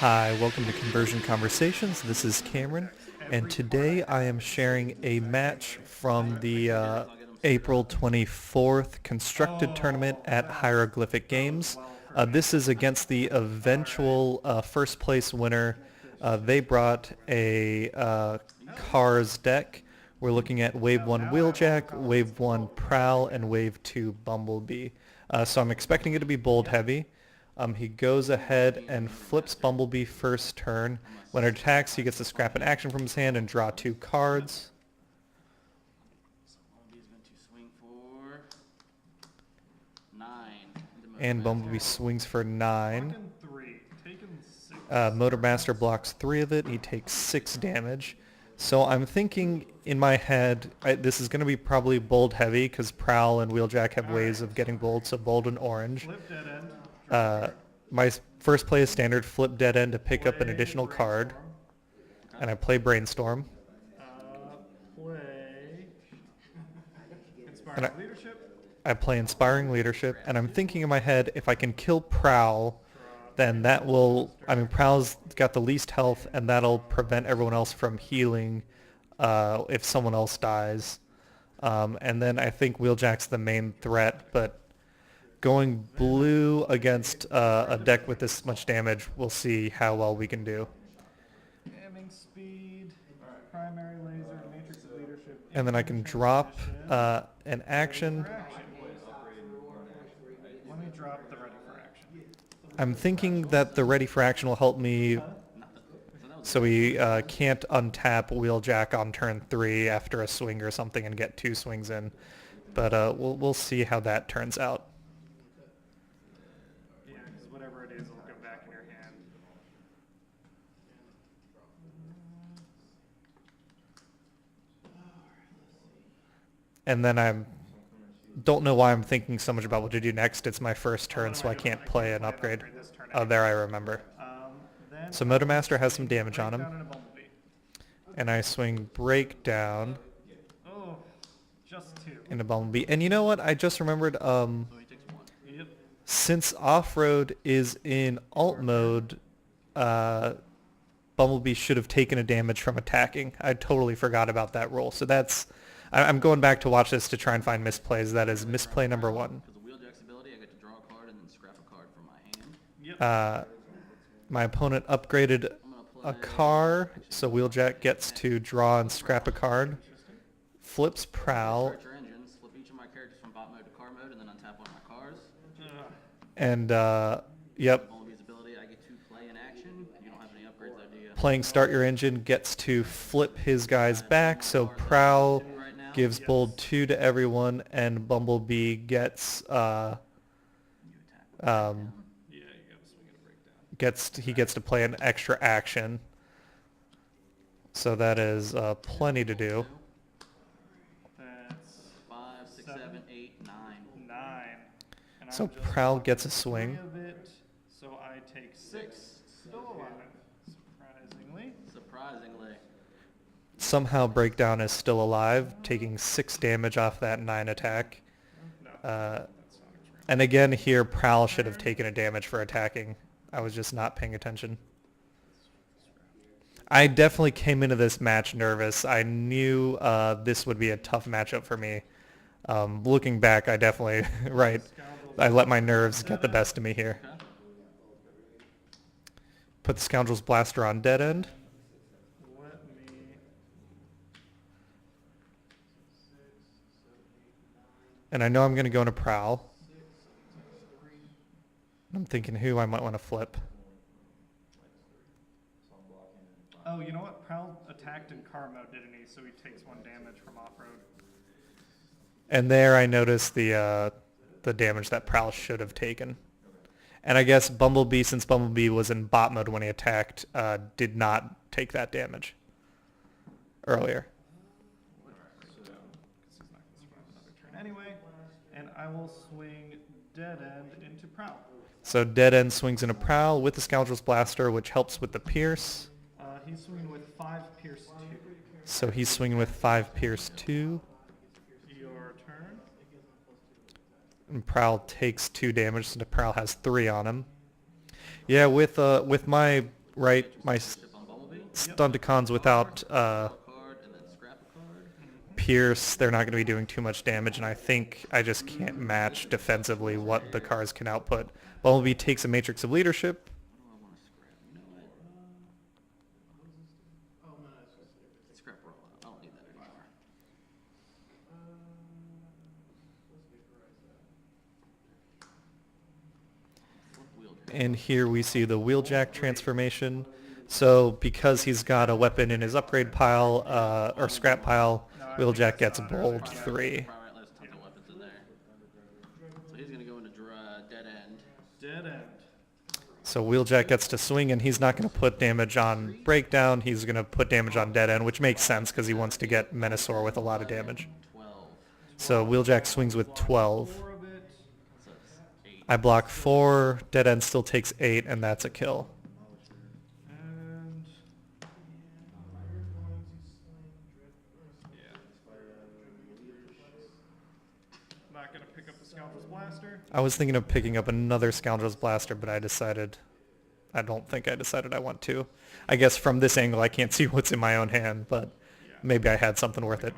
Hi, welcome to Conversion Conversations. This is Cameron, and today I am sharing a match from the April 24th constructed tournament at Hieroglyphic Games. This is against the eventual first place winner. They brought a Cars deck. We're looking at Wave 1 Wheeljack, Wave 1 Prowl, and Wave 2 Bumblebee. So I'm expecting it to be bold heavy. He goes ahead and flips Bumblebee first turn. When it attacks, he gets to scrap an action from his hand and draw 2 cards. And Bumblebee swings for 9. Motormaster blocks 3 of it. He takes 6 damage. So I'm thinking in my head, this is going to be probably bold heavy because Prowl and Wheeljack have ways of getting bold, so bold and orange. My first play is standard, flip dead end to pick up an additional card. And I play Brainstorm. I play Inspiring Leadership, and I'm thinking in my head, if I can kill Prowl, then that will, Prowl's got the least health, and that'll prevent everyone else from healing if someone else dies. And then I think Wheeljack's the main threat, but going blue against a deck with this much damage, we'll see how well we can do. Primary laser, matrix of leadership. And then I can drop an action. Let me drop the ready for action. I'm thinking that the ready for action will help me so we can't untap Wheeljack on turn 3 after a swing or something and get 2 swings in. But we'll see how that turns out. Yeah, because whatever it is will go back in your hand. And then I don't know why I'm thinking so much about what to do next. It's my first turn, so I can't play an upgrade. Oh, there I remember. So Motormaster has some damage on him. And I swing Breakdown into Bumblebee. And you know what? I just remembered, since Offroad is in alt mode, Bumblebee should have taken a damage from attacking. I totally forgot about that rule. So that's... I'm going back to watch this to try and find misplays. That is misplay number 1. My opponent upgraded a car, so Wheeljack gets to draw and scrap a card. Flips Prowl. And, yep. Playing Start Your Engine gets to flip his guys back, so Prowl gives bold 2 to everyone, and Bumblebee gets he gets to play an extra action. So that is plenty to do. That's 5, 6, 7, 8, 9. So Prowl gets a swing. So I take 6. Still alive. Surprisingly. Somehow Breakdown is still alive, taking 6 damage off that 9 attack. And again here, Prowl should have taken a damage for attacking. I was just not paying attention. I definitely came into this match nervous. I knew this would be a tough matchup for me. Looking back, I definitely, right, I let my nerves get the best of me here. Put the Scoundrel's Blaster on dead end. And I know I'm going to go into Prowl. I'm thinking who I might want to flip. Oh, you know what? Prowl attacked in car mode, didn't he? So he takes 1 damage from Offroad. And there I noticed the damage that Prowl should have taken. And I guess Bumblebee, since Bumblebee was in bot mode when he attacked, did not take that damage earlier. Anyway, and I will swing dead end into Prowl. So dead end swings into Prowl with the Scoundrel's Blaster, which helps with the Pierce. He's swinging with 5 Pierce 2. So he's swinging with 5 Pierce 2. Your turn. And Prowl takes 2 damage, so Prowl has 3 on him. Yeah, with my right? My Stunticons without Pierce, they're not going to be doing too much damage, and I think I just can't match defensively what the cars can output. Bumblebee takes a Matrix of Leadership. And here we see the Wheeljack transformation. So because he's got a weapon in his upgrade pile, or scrap pile, Wheeljack gets bold 3. So he's going to go into dead end. Dead end. So Wheeljack gets to swing, and he's not going to put damage on breakdown. He's going to put damage on dead end, which makes sense because he wants to get Menasor with a lot of damage. 12. So Wheeljack swings with 12. 4 of it. So it's 8. I block 4, dead end still takes 8, and that's a kill. And yeah. Not gonna pick up the Scoundrel's Blaster. I was thinking of picking up another Scoundrel's Blaster, but I don't think I decided I want to. I guess from this angle I can't see what's in my own hand, but maybe I had something worth it.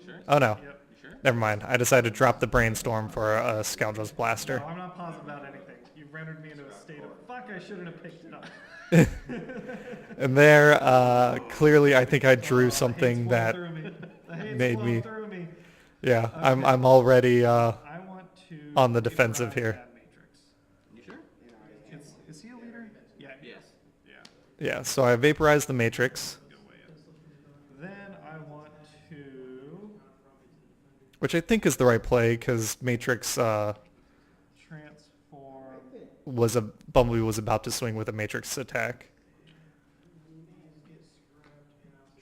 Sure? Oh no, Yep. You sure? never mind. I decided to drop the Brainstorm for a Scoundrel's Blaster. No, I'm not positive about anything. You've rendered me into a state of fuck. I shouldn't have picked it up. And there, clearly I think I drew something that made me, yeah, I'm already I want to on the defensive here. that Matrix. You sure? Is he a leader? Yeah. he Yes. is. Yeah. Yeah, so I vaporized the Matrix, Go way up. Then I want to which I think is the right play because Matrix transform. Bumblebee was about to swing with a Matrix attack.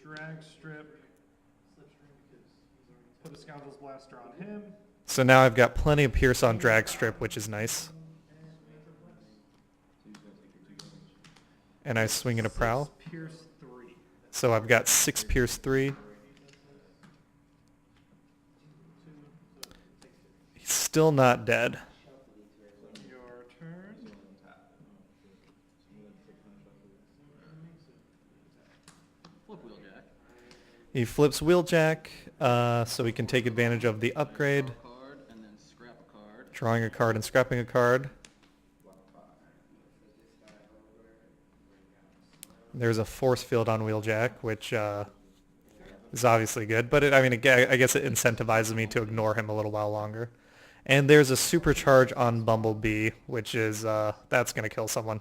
Drag strip. Put a Scoundrel's Blaster on him. So now I've got plenty of Pierce on Drag Strip, which is nice. And I swing in a Prowl. Pierce 3. So I've got 6 Pierce 3. He's still not dead. Your turn. Flip Wheeljack. He flips Wheeljack, so he can take advantage of the upgrade, Card and then scrap a card. drawing a card and scrapping a card. There's a force field on Wheeljack, which is obviously good, but I guess it incentivizes me to ignore him a little while longer. And there's a supercharge on Bumblebee, which is, that's going to kill someone.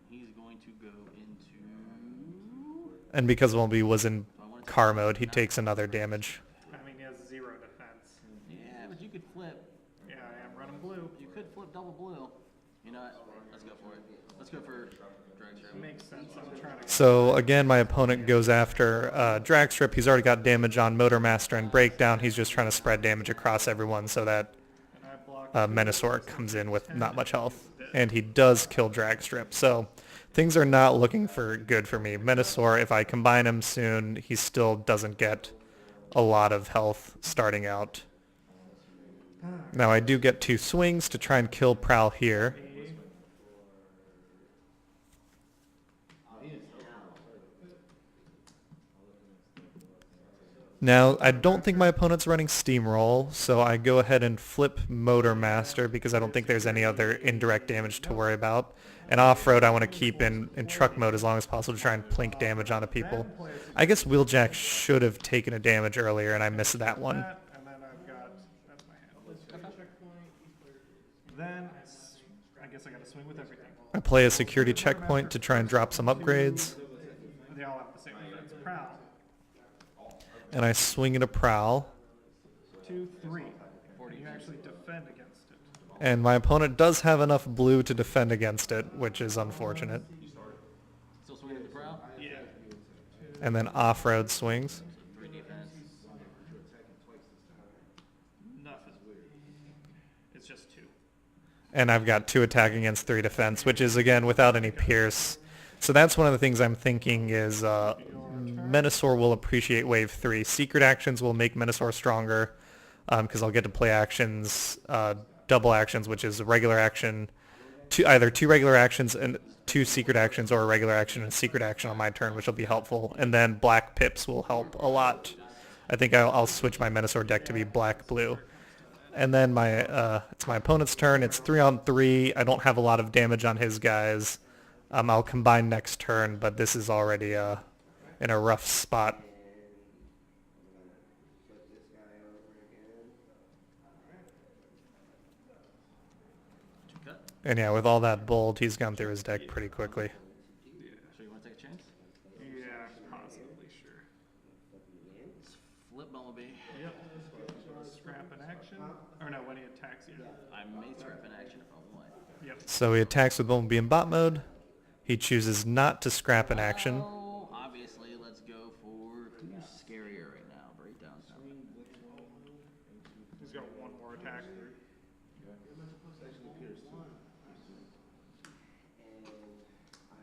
He's going to go into... And because Bumblebee was in car mode, he takes another damage. I mean, he has 0 defense. Yeah, but you could flip. Yeah, I am running blue. You could flip double blue. You know what? Let's go for it. Let's go for drag strip. Makes sense. I'm trying to. So again, my opponent goes after Drag Strip. He's already got damage on Motormaster and Breakdown. He's just trying to spread damage across everyone so that And I block Menasor comes in with not much health. And he does kill Drag Strip. So things are not looking for good for me. Menasor, if I combine him soon, he still doesn't get a lot of health starting out. Now I do get 2 swings to try and kill Prowl here. Now, I don't think my opponent's running Steamroll, so I go ahead and flip Motormaster because I don't think there's any other indirect damage to worry about. And Offroad I want to keep in truck mode as long as possible to try and plink damage onto people. I guess Wheeljack should have taken a damage earlier, and I missed that one. that, and then I've got. That's my hand. Then I guess I got to swing with everything. I play a security checkpoint to try and drop some upgrades, They all have the same defense. Prowl. and I swing at a Prowl. 2, 3. You actually defend against it. And my opponent does have enough blue to defend against it, which is unfortunate. Still swinging at the Prowl? Yeah. And then Offroad swings. 3 defense. Nothing. It's just 2. And I've got 2 attack against 3 defense, which is, again, without any Pierce. So that's one of the things I'm thinking is Menasor will appreciate Wave 3. Secret actions will make Menasor stronger because I'll get to play actions, double actions, which is a regular action, either 2 regular actions and 2 secret actions or a regular action and a secret action on my turn, which will be helpful. And then black pips will help a lot. I think I'll switch my Menasor deck to be black-blue. And then it's my opponent's turn. It's 3-on-3. I don't have a lot of damage on his guys. I'll combine next turn, but this is already in a rough spot. And yeah, with all that bold, he's gone through his deck pretty quickly. Yeah. So you want to take a chance? Yeah, possibly, sure. Let's flip Bumblebee. Yep. Scrap an action. Or no, when he attacks you. I may scrap an action if I want. Yep. So he attacks with Bumblebee in bot mode. He chooses not to scrap an action. Oh, obviously, let's go for who's scarier right now? Breakdown. He's got one more attack.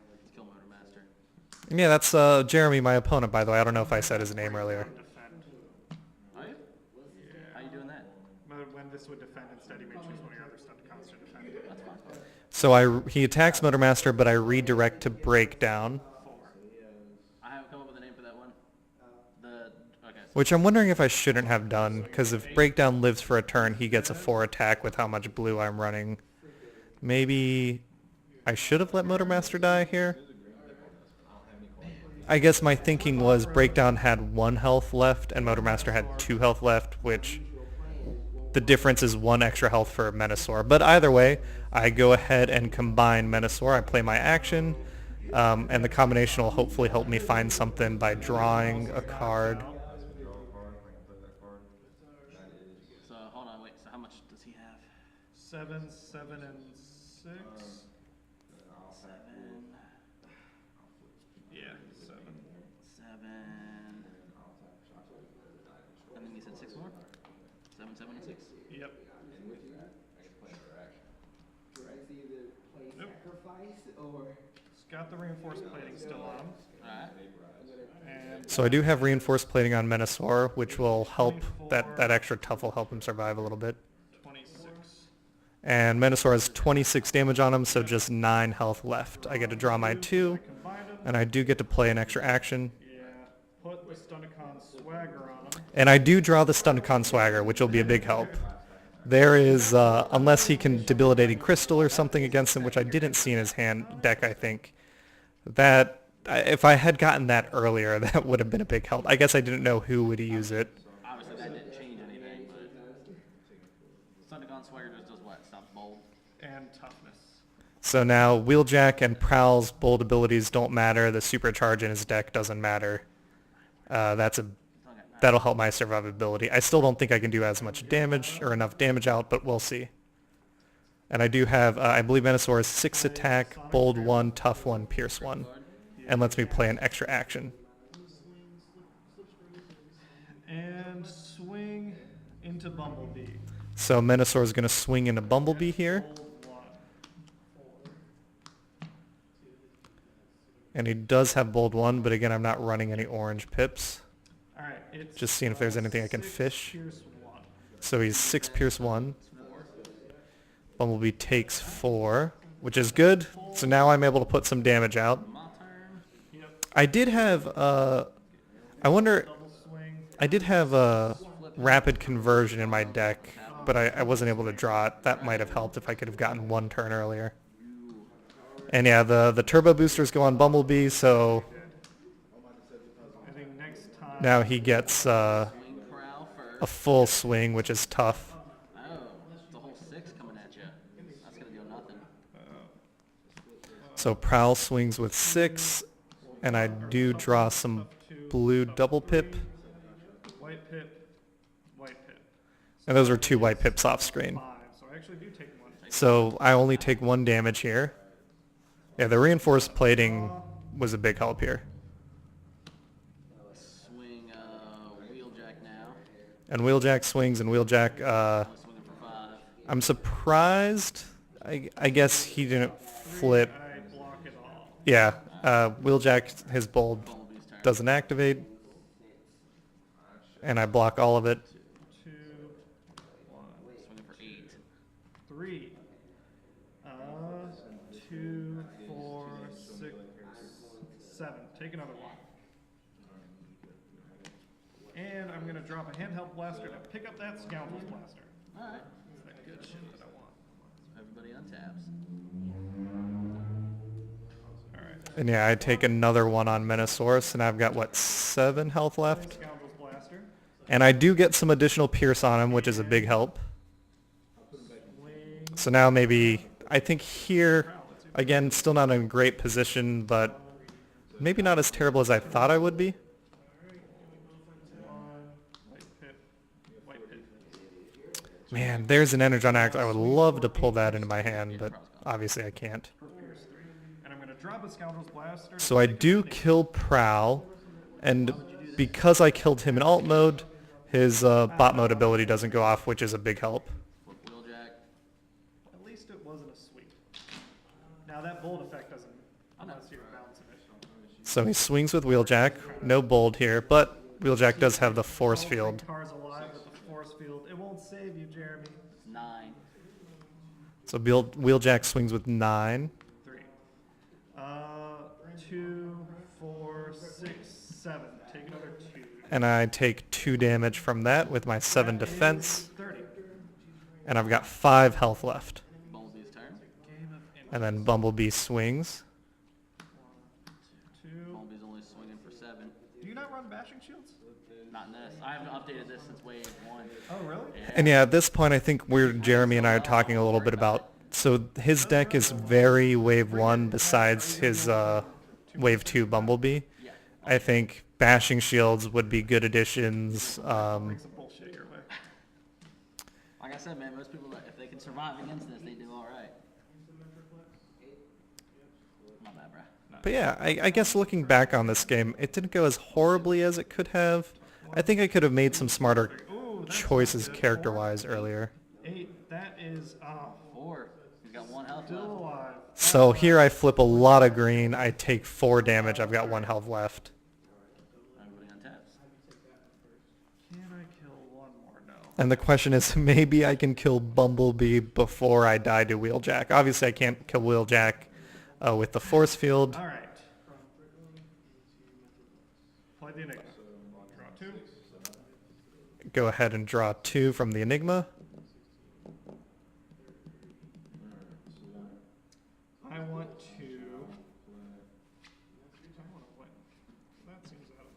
Let's kill Motormaster. Yeah, that's Jeremy, my opponent, by the way. I don't know if I said his name earlier. Defend. Are you? Yeah. How you doing that? But when this would defend, instead you may choose one of your other Stunticons to defend. That's fine. So he attacks Motormaster, but I redirect to Breakdown, I haven't come up with a name for that one. Okay. which I'm wondering if I shouldn't have done, because if Breakdown lives for a turn, he gets a 4 attack with how much blue I'm running. Maybe I should have let Motormaster die here? I guess my thinking was Breakdown had 1 health left and Motormaster had 2 health left, which the difference is 1 extra health for Menasor. But either way, I go ahead and combine Menasor. I play my action, and the combination will hopefully help me find something by drawing a card. So hold on, wait. So how much does he have? 7, 7, and 6. 7. Yeah, 7. 7. And then you said 6 more? 7, 7, and 6? Yep. It's got the reinforced plating still on. Alright. And So I do have reinforced plating on Menasor, which will help, that extra tough will help him survive a little bit. 26. And Menasor has 26 damage on him, so just 9 health left. I get to draw my 2, Combine them. and I do get to play an extra action. Yeah. Put the Stunticon swagger on them. And I do draw the Stunticon Swagger, which will be a big help. There is, unless he can Debilitating Crystal or something against him, which I didn't see in his hand deck, I think, that if I had gotten that earlier, that would have been a big help. I guess I didn't know who would use it. Obviously that didn't change anything, but Stunticon Swagger just does what? Stops bold? And toughness. So now Wheeljack and Prowl's bold abilities don't matter. The supercharge in his deck doesn't matter. That'll help my survivability. I still don't think I can do as much damage or enough damage out, but we'll see. And I do have, I believe Menasor is 6 attack, bold 1, tough 1, pierce 1, and lets me play an extra action. And swing into Bumblebee. So Menasor is going to swing into Bumblebee here, Hold 1. and he does have bold 1, but again, I'm not running any orange pips. Alright, it's Just seeing if there's anything I can 6 fish. Pierce 1. So he's 6 pierce 1. Bumblebee takes 4, which is good. So now I'm able to put some damage out. My turn. Yep. I did have, I wonder, Double swing. I did have a rapid conversion in my deck, but I wasn't able to draw it. That might have helped if I could have gotten 1 turn earlier. And yeah, the turbo boosters go on Bumblebee, so I think next time. now he gets Swing Prowl first. a full swing, which is tough. Oh, it's a whole 6 coming at you. That's gonna do nothing. So Prowl swings with 6, and I do draw some blue double pip. White pip. White pip. And those were 2 white pips off screen. 5. So I actually do take 1. So I only take 1 damage here. Yeah, the reinforced plating was a big help here. Swing Wheeljack now. And Wheeljack swings, and Wheeljack, Only swinging for 5. I'm surprised. I guess he didn't flip. I block it all. Yeah, Wheeljack, his bold Bumblebee's turn. doesn't activate. And I block all of it. 2, 1, Swinging for 8. 3. 2, 4, take another one. And I'm gonna drop a handheld blaster to pick up that Scoundrel's Blaster. Alright. It's that good shit that I want. Everybody untaps. Alright. And yeah, I take another one on Minosaurus, and I've got, what, 7 health left? Scoundrel's Blaster. And I do get some additional Pierce on him, which is a big help. Swing. So now maybe, I think here, again, still not in a great position, but maybe not as terrible as I thought I would be. White pit. White pit. Man, there's an Energon Axe. I would love to pull that into my hand, but obviously I can't. Pierce 3. And I'm gonna drop a Scoundrel's Blaster. So I do kill Prowl, and because I killed him in alt mode, his bot mode ability doesn't go off, which is a big help. Flip Wheeljack. At least it wasn't a sweep. Now that bolt effect doesn't, unless you're bouncing it. So he swings with Wheeljack. No bold here, but Wheeljack does have the force field. Car's alive with the force field. It won't save you, Jeremy. It's 9. So Wheeljack swings with 9. 3. 2, 4, 6, 7. Take another 2. And I take 2 damage from that with my 7 That is defense. 30. And I've got 5 health left. Bumblebee's turn. Game of And then Bumblebee swings. 2. Bumblebee's only swinging for 7. Do you not run bashing shields? Not in this. I haven't updated this since wave 1. Oh, really? And yeah, at this point I think Jeremy and I are talking a little bit about, so his deck is very wave 1 besides his wave 2 Bumblebee. Yeah. I think bashing shields would be good additions. Bring some bullshit your way. Like I said, man, most people, if they can survive against this, they do all right. Not bad, bro. But yeah, I guess looking back on this game, it didn't go as horribly as it could have. I think I could have made some smarter Ooh, that's choices good. character-wise earlier. 8. That is 4. He's got 1 health still left. alive. So here I flip a lot of green. I take 4 damage. I've got 1 health left. Everybody untaps. Can I kill one more? No. And the question is, maybe I can kill Bumblebee before I die to Wheeljack. Obviously, I can't kill Wheeljack with the force field. All right. Play the Enigma. Draw 2. Go ahead and draw 2 from the Enigma. I want to. That seems out of.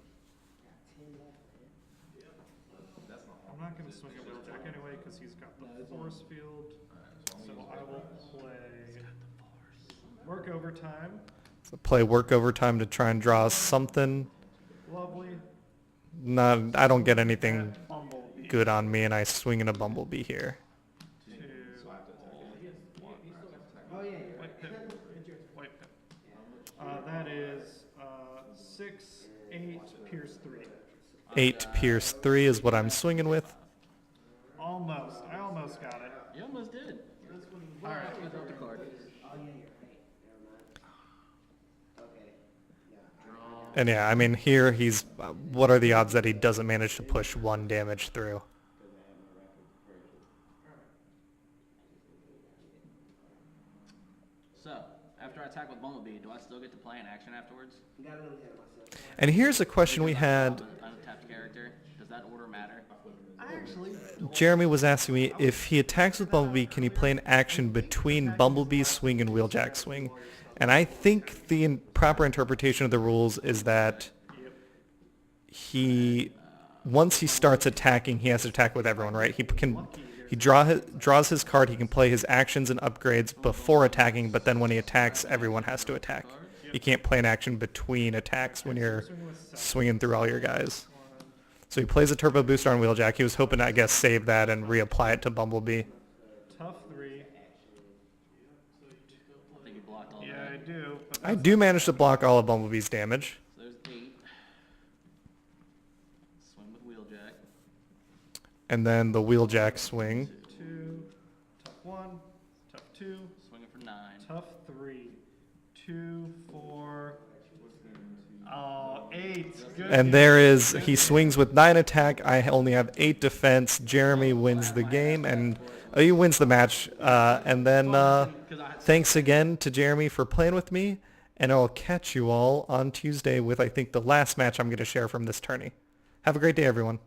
I'm not going to swing at Wheeljack anyway because he's got the force field. So I will play Work Overtime. So play work overtime to try and draw something. Lovely. Not, I don't get anything Bumblebee. good on me, and I swing in a Bumblebee here. 2, 1. White pip. White pip. That is 6, 8, Pierce 3. 8 Pierce 3 is what I'm swinging with. Almost. I almost got it. You almost did. All right. I dropped a card. And yeah, I mean, here he's, what are the odds that he doesn't manage to push 1 damage through? So, after I attack with Bumblebee, do I still get to play an action afterwards? And here's a question we had. Untapped character. Does that order matter? Jeremy was asking me, if he attacks with Bumblebee, can he play an action between Bumblebee's swing and Wheeljack's swing? And I think the proper interpretation of the rules is that once he starts attacking, he has to attack with everyone, right? He draws his card, he can play his actions and upgrades before attacking, but then when he attacks, everyone has to attack. You can't play an action between attacks when you're swinging through all your guys. So he plays a turbo booster on Wheeljack. He was hoping to, I guess, save that and reapply it to Bumblebee. Tough 3. I think you blocked all Yeah, that. I do. But I do manage to block all of Bumblebee's damage. So there's 8. Swing with Wheeljack. And then the Wheeljack swing. 2. Tough 1. Tough 2. Swinging for 9. Tough 3. 2, 4. Oh, 8. Good. And there is, he swings with 9 attack. I only have 8 defense. Jeremy wins the game, and he wins the match. And then thanks again to Jeremy for playing with me. and I'll catch you all on Tuesday with, I think, the last match I'm going to share from this tourney. Have a great day, everyone.